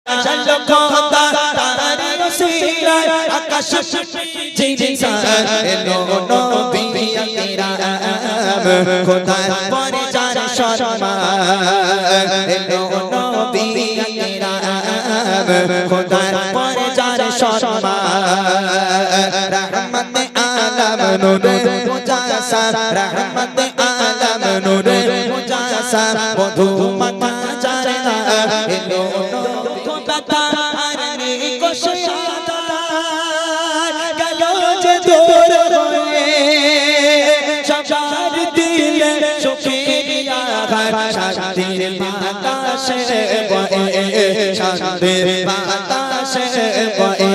চলো খোদা তারি ওসিলায় আকাশ জিনসান এলো নবী আকরাম খোদার পরে যার সম্মান এলো নবী আকরাম খোদার পরে যার সম্মান রহমতে আলম নূরে মুজাসসার রহমতে আলম নূরে মুজাসসার মধু মাখা যার এলো খোদা তারি কোশাদা গেল যে দূর হয়ে সবার দিলে সুখের আঘাত শান্তির বাতাসে বয়ে শান্তির বাতাসে বয়ে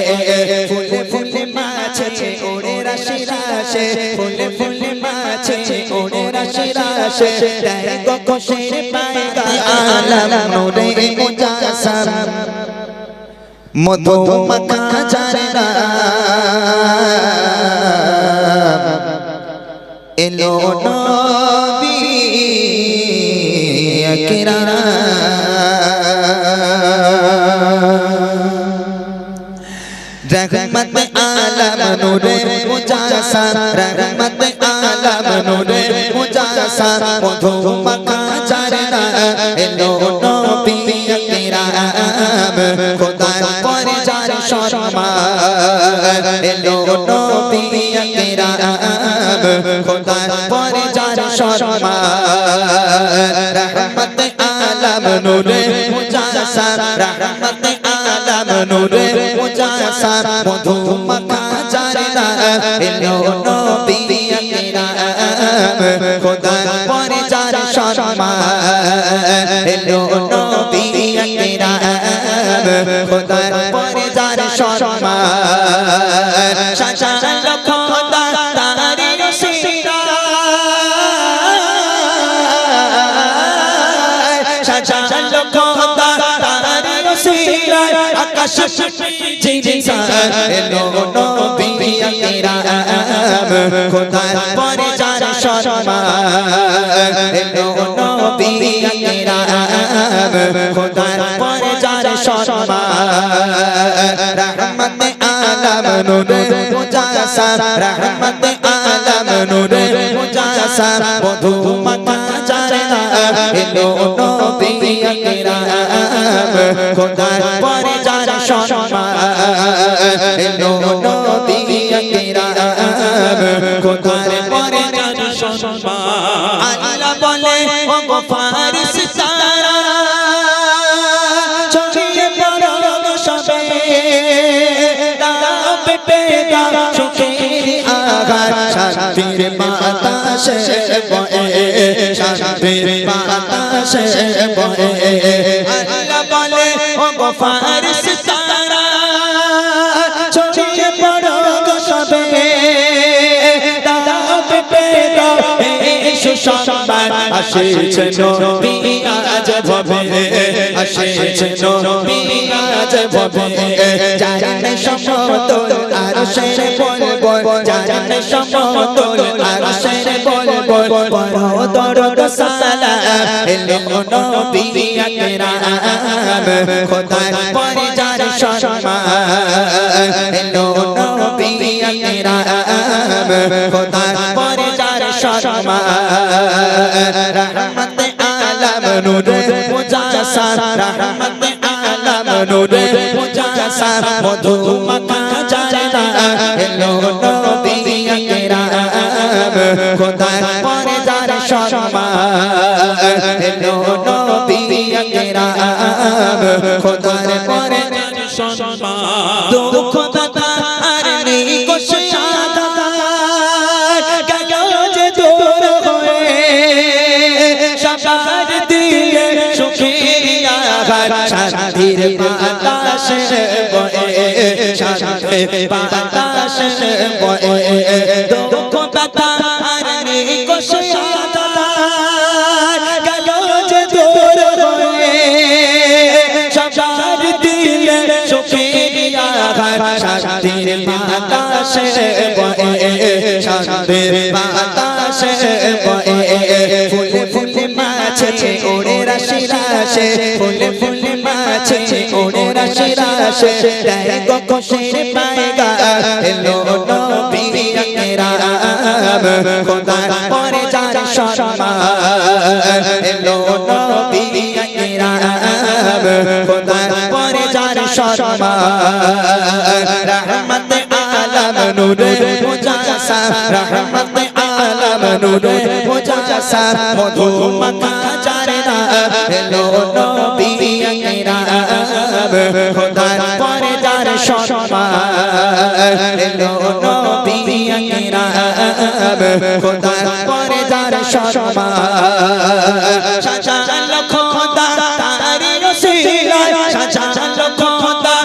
ফুলে ফুলে মাছে ওড়ে রাশি রাশে ফুলে ফুলে মাছে ওড়ে রাশি রাশে দেয় গো খুশির পায়গা আলম নূরে মুজাসসার মধু মাখা যার নাম এলো নবী আকরাম रहमत आलम नूरे मुजाससार रहमत आलम नूरे मुजाससार मधु माखा যার নাম এলো নবী আকরাম খোদার পরে যার সম্মান এলো নবী আকরাম খোদার পরে যার সম্মান रहमत आलम नूरे मुजाससार रहमत आलम नूरे मुजाससार मधु माखा যার নাম এলো নবী আকরাম খোদার পরে যার সম্মান এলো নবী আকরাম খোদার পরে যার সম্মান সাজালো খোদা তারি ওসিলায় সাজালো খোদা তারি ওসিলায় আকাশ জিনসান এলো নবী আকরাম খোদার পরে যার সম্মান এলো নবী আকরাম খোদার পরে যার সম্মান রহমতে আলম নূরে মুজাসসার রহমতে আলম নূরে মুজাসসার মধু মাখা যার নাম এলো নবী আকরাম খোদার পরে যার সম্মান এলো নবী আকরাম খোদার পরে যার সম্মান আল্লাহ বলে ও গো ফারিস্তারা ছড়িয়ে পড়ো সবে দাও পেটে দাও সুখের আঘাত শান্তির বাতাসে বয়ে শান্তির বাতাসে বয়ে আল্লাহ বলে ও গো ফারিস্তারা ছড়িয়ে পড়ো সবে দাও পেটে দাও সুসংবাদ আসেছে নবী আজ ভবে আসেছে নবী আজ ভবে জানে সমতল আরশের বলবল জানে সমতল আরশের বলবল বড় দরদ সালাম এলো নবী আকরাম খোদার পরে যার সম্মান এলো নবী আকরাম খোদার পরে যার সম্মান রহমতে আলম নূরে মুজাসসার রহমতে আলম নূরে মুজাসসার মধু মাখা যার নাম এলো নবী আকরাম খোদার পরে যার সম্মান এলো নবী আকরাম খোদার পরে যার সম্মান দুঃখ দাতা আর নেই কোশাদা গেল যে দূর হয়ে সবার দিলে সুখের আঘাত শান্তির বাতাসে বয়ে শান্তির বাতাসে বয়ে দুঃখ দাতা আর নেই কোশাদা গেল যে দূর হয়ে সবার দিলে সুখের আঘাত শান্তির বাতাসে বয়ে শান্তির বাতাসে বয়ে ফুলে ফুলে মাছে ওড়ে রাশি রাশে ফুলে ফুলে মাছে ওড়ে রাশে রাশে দেয় গো খুশির পায়গা এলো নবী আকরাম খোদার পরে যার সম্মান এলো নবী আকরাম খোদার পরে যার সম্মান রহমত আলম নূরে মুজাসা রহমত আলম নূরে মুজাসা মধু মাখা যার নাম এলো নবী আকরাম খোদার পরে যার সম্মান এলো নবী আকরাম খোদার পরে যার সম্মান সাজালো খোদা তারি রসিলায় সাজালো খোদা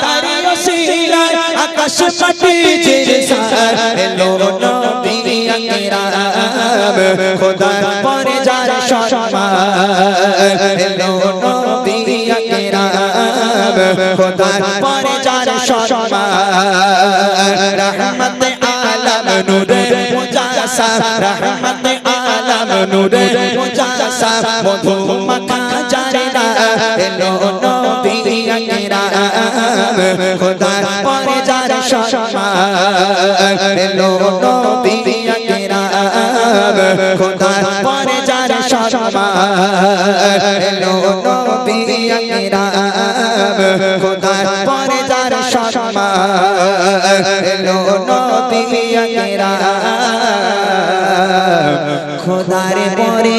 তারি রসিলায় আকাশ মাটি জিরসার এলো নবী আকরাম খোদার পরে যার সম্মান এলো নবী আকরাম খোদার পরে যার সম্মান রহমত আলম নূরে মুজাসা রহমত আলম নূরে মুজাসা মধু মাখা যার নাম এলো নবী আকরাম খোদার পরে যার সম্মান এলো নবী আকরাম খোদার পরে যার সম্মান এলো নবী আকরাম খোদার পরে যার সম্মান এলো নবী আকরাম খোদার পরে